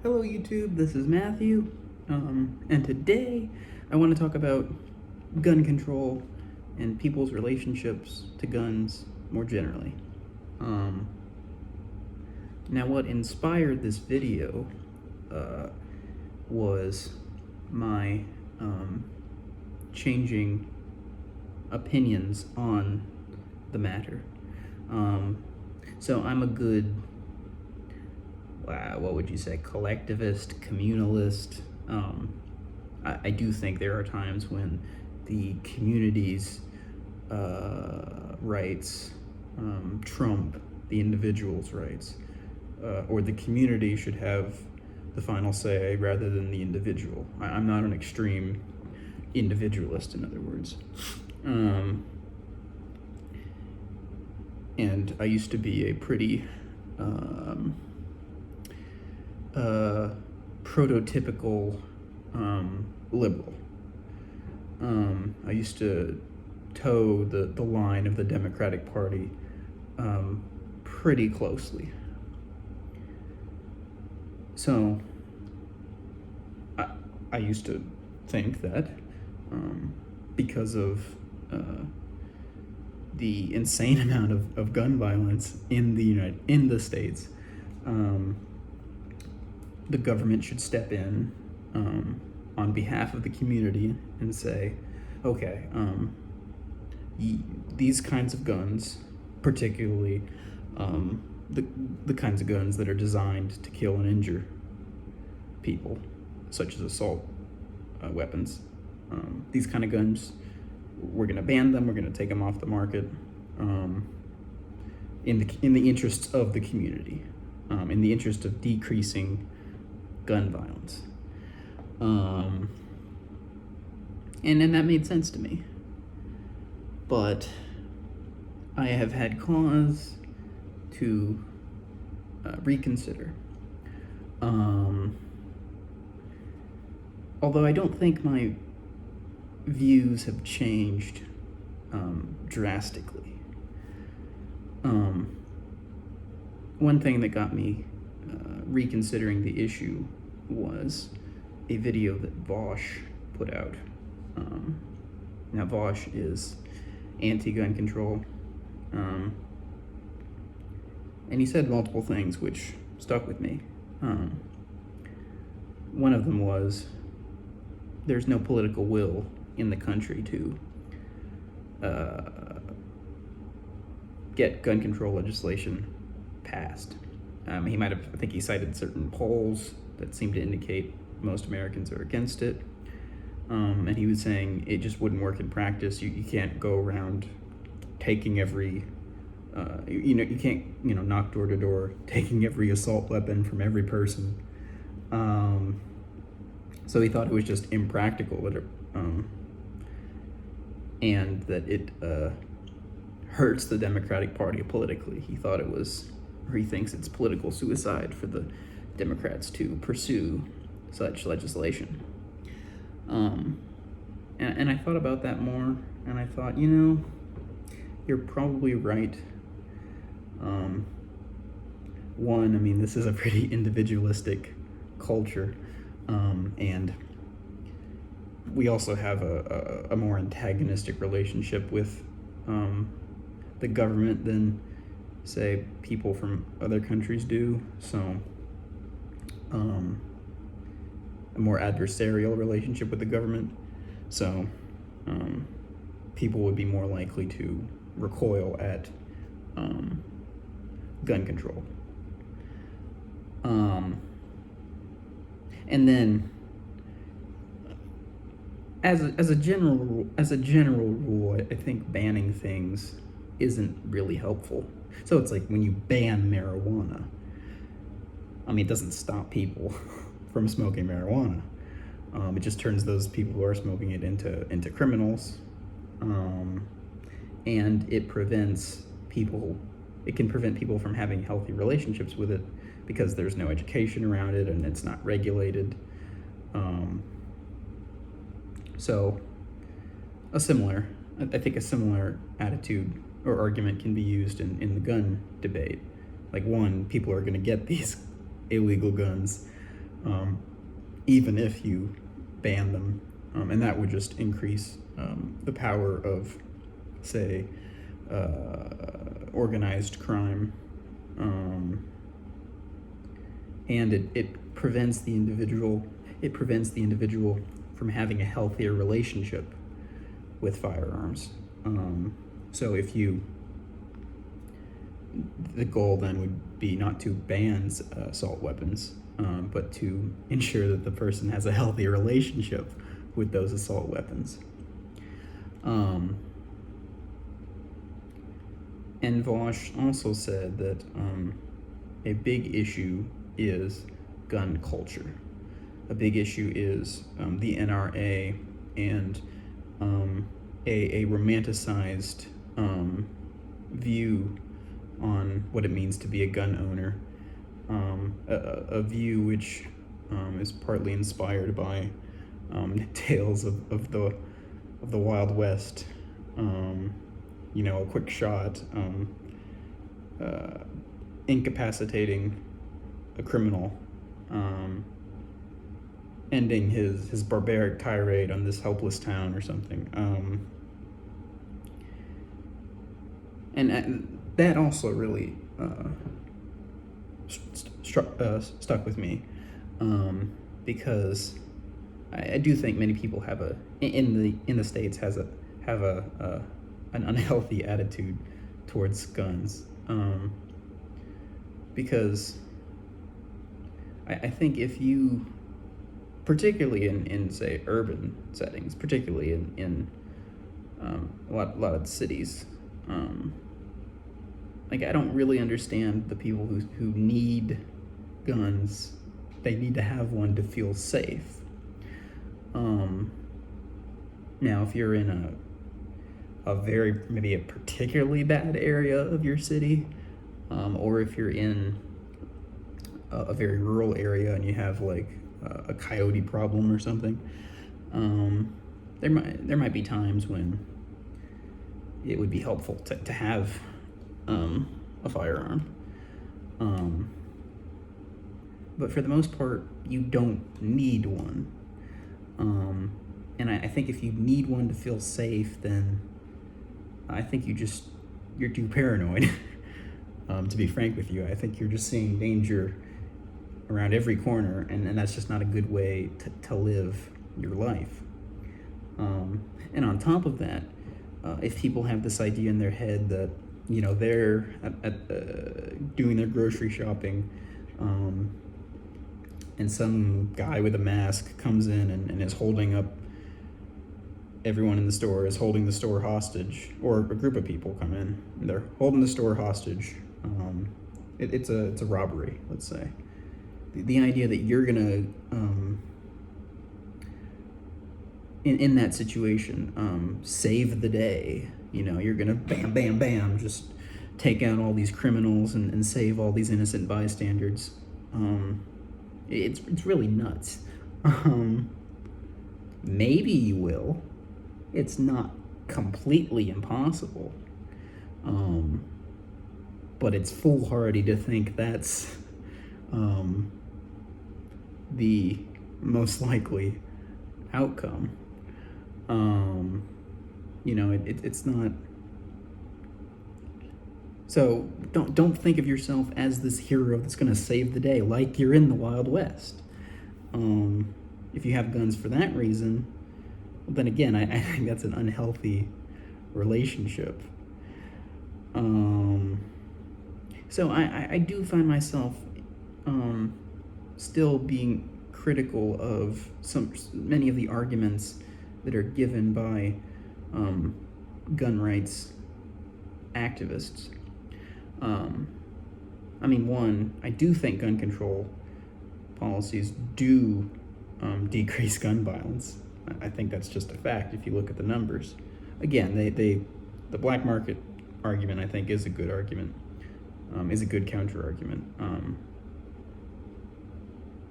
Hello YouTube, this is Matthew, and today I want to talk about gun control and people's relationships to guns more generally. Now what inspired this video was my changing opinions on the matter. So I'm a good what would you say, collectivist, communalist. I do think there are times when the community's rights trump the individual's rights, or the community should have the final say rather than the individual. I'm not an extreme individualist, in other words. And I used to be a pretty prototypical liberal. I used to toe the line of the Democratic Party pretty closely. So I used to think that because of the insane amount of gun violence in the States, the government should step in on behalf of the community and say, okay, these kinds of guns, particularly the kinds of guns that are designed to kill and injure people, such as assault weapons, these kind of guns, we're going to ban them, we're going to take them off the market in the interests of the community, in the interest of decreasing gun violence. And then that made sense to me. But I have had cause to reconsider. Although I don't think my views have changed drastically. One thing that got me reconsidering the issue was a video that Vosh put out. Now Vosh is anti-gun control, and he said multiple things which stuck with me. One of them was, there's no political will in the country to get gun control legislation passed. I think he cited certain polls that seemed to indicate most Americans are against it. And he was saying it just wouldn't work in practice. You can't go around taking every, you can't, knock door to door, taking every assault weapon from every person. So he thought it was just impractical, that and that it hurts the Democratic Party politically. He thought it was, or he thinks it's political suicide for the Democrats to pursue such legislation. And I thought about that more, and I thought, you're probably right. One, this is a pretty individualistic culture, and we also have a more antagonistic relationship with the government than, say, people from other countries do. So a more adversarial relationship with the government. So people would be more likely to recoil at gun control. And then, as a general rule, I think banning things isn't really helpful. So it's like when you ban marijuana, it doesn't stop people from smoking marijuana. It just turns those people who are smoking it into criminals, and it can prevent people from having healthy relationships with it because there's no education around it and it's not regulated. So I think a similar attitude or argument can be used in the gun debate. Like, one, people are going to get these illegal guns even if you ban them, and that would just increase the power of, say, organized crime, and it prevents the individual. It prevents the individual from having a healthier relationship with firearms. So if you, the goal then would be not to ban assault weapons, but to ensure that the person has a healthy relationship with those assault weapons. And Vosh also said that a big issue is gun culture. A big issue is the NRA and a romanticized view on what it means to be a gun owner, a view which is partly inspired by tales of the Wild West. A quick shot, incapacitating a criminal, ending his barbaric tirade on this helpless town or something. And that also really stuck with me, because I do think many people have in the States have an unhealthy attitude towards guns, because I think if you, particularly in say urban settings, particularly in a lot of cities, like I don't really understand the people who need guns. They need to have one to feel safe. Now, if you're in maybe a particularly bad area of your city, or if you're in a very rural area and you have like a coyote problem or something, there might be times when it would be helpful to have a firearm. But for the most part, you don't need one. And I think if you need one to feel safe, then I think you're too paranoid. To be frank with you, I think you're just seeing danger around every corner, and that's just not a good way to live your life. And on top of that, if people have this idea in their head that they're doing their grocery shopping, and some guy with a mask comes in and is holding up, everyone in the store is holding the store hostage, or a group of people come in and they're holding the store hostage. It's a robbery, let's say. The idea that you're gonna in that situation save the day, you're gonna bam bam bam just take out all these criminals and save all these innocent bystanders. It's really nuts. Maybe you will. It's not completely impossible. But it's foolhardy to think that's the most likely outcome. It's not. So don't think of yourself as this hero that's going to save the day, like you're in the Wild West. If you have guns for that reason, well, then again, I think that's an unhealthy relationship. So I do find myself still being critical of many of the arguments that are given by gun rights activists. One, I do think gun control policies do decrease gun violence. I think that's just a fact if you look at the numbers. Again, the black market argument, I think, is a good argument, is a good counter argument.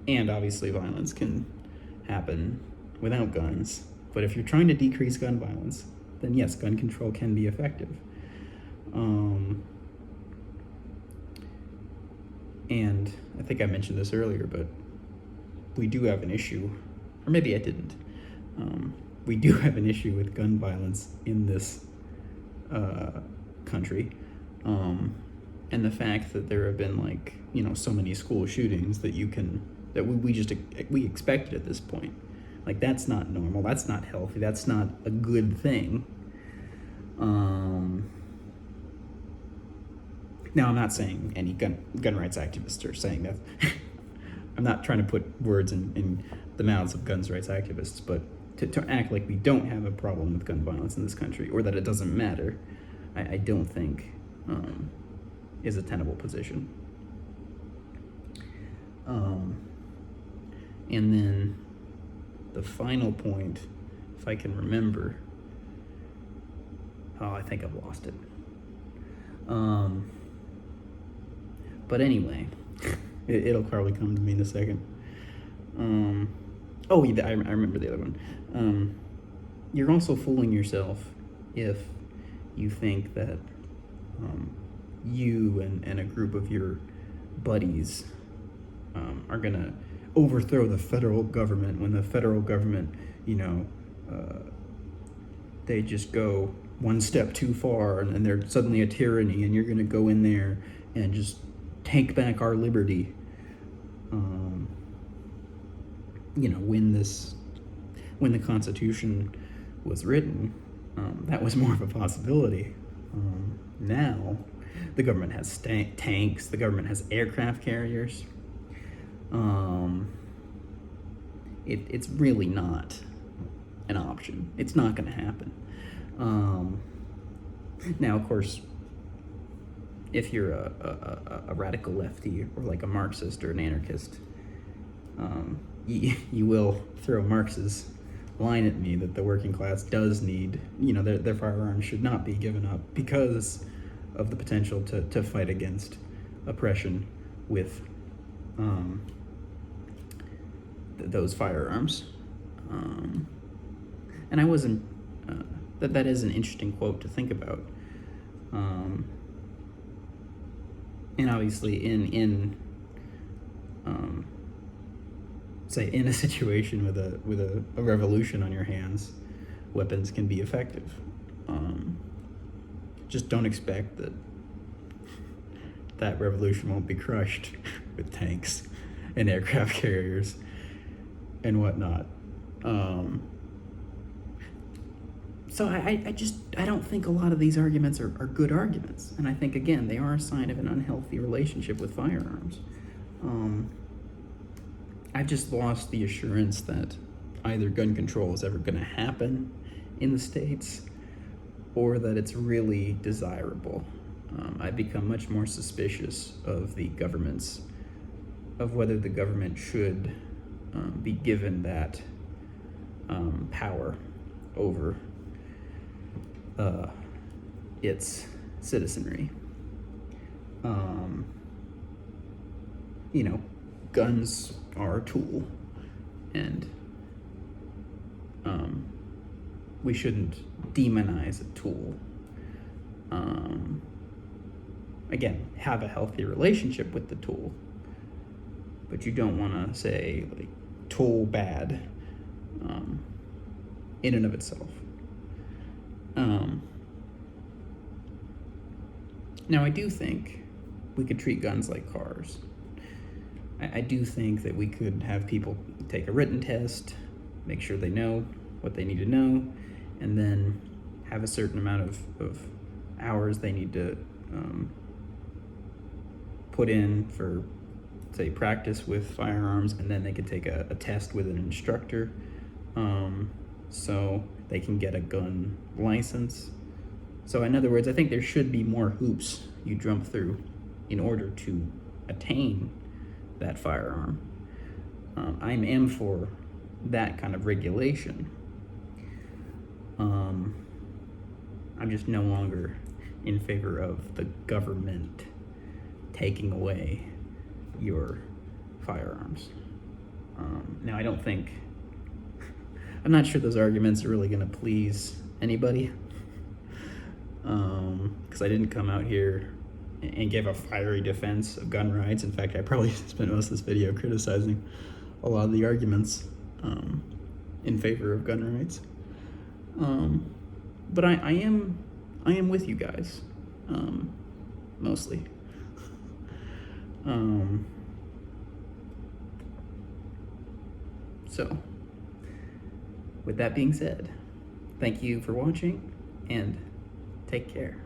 And obviously violence can happen without guns. But if you're trying to decrease gun violence, then yes, gun control can be effective. And I think I mentioned this earlier, but we do have an issue, or maybe I didn't. We do have an issue with gun violence in this country, and the fact that there have been, like, you know, so many school shootings that we expected at this point. Like, that's not normal. That's not healthy. That's not a good thing. Now, I'm not saying any gun rights activists are saying that. I'm not trying to put words in the mouths of gun rights activists, but to act like we don't have a problem with gun violence in this country, or that it doesn't matter, I don't think is a tenable position. And then the final point, if I can remember, I think I've lost it. But anyway, it'll probably come to me in a second. I remember the other one. You're also fooling yourself if you think that you and a group of your buddies are gonna overthrow the federal government when the federal government, they just go one step too far and they're suddenly a tyranny, and you're gonna go in there and just take back our liberty. When the Constitution was written, that was more of a possibility. Now, the government has tanks, the government has aircraft carriers. It's really not an option. It's not going to happen. Now, of course, if you're a radical lefty or like a Marxist or an anarchist, you will throw Marx's line at me that the working class does need, their firearms should not be given up because of the potential to fight against oppression with those firearms. And I wasn't, that is an interesting quote to think about. And obviously in a situation with a revolution on your hands, weapons can be effective. Just don't expect that revolution won't be crushed with tanks and aircraft carriers and whatnot. So I don't think a lot of these arguments are good arguments. And I think, again, they are a sign of an unhealthy relationship with firearms. I've just lost the assurance that either gun control is ever going to happen in the States or that it's really desirable. I've become much more suspicious of whether the government should be given that power over its citizenry. Guns are a tool, and we shouldn't demonize a tool. Again, have a healthy relationship with the tool, but you don't want to say, like, tool bad in and of itself. Now, I do think we could treat guns like cars. I do think that we could have people take a written test, make sure they know what they need to know, and then have a certain amount of hours they need to put in for, say, practice with firearms, and then they could take a test with an instructor, so they can get a gun license. So in other words, I think there should be more hoops you jump through in order to attain that firearm. I am for that kind of regulation. I'm just no longer in favor of the government taking away your firearms. Now, I'm not sure those arguments are really going to please anybody, because I didn't come out here and give a fiery defense of gun rights. In fact, I probably spent most of this video criticizing a lot of the arguments in favor of gun rights. But I am with you guys, mostly. So, with that being said, thank you for watching, and take care.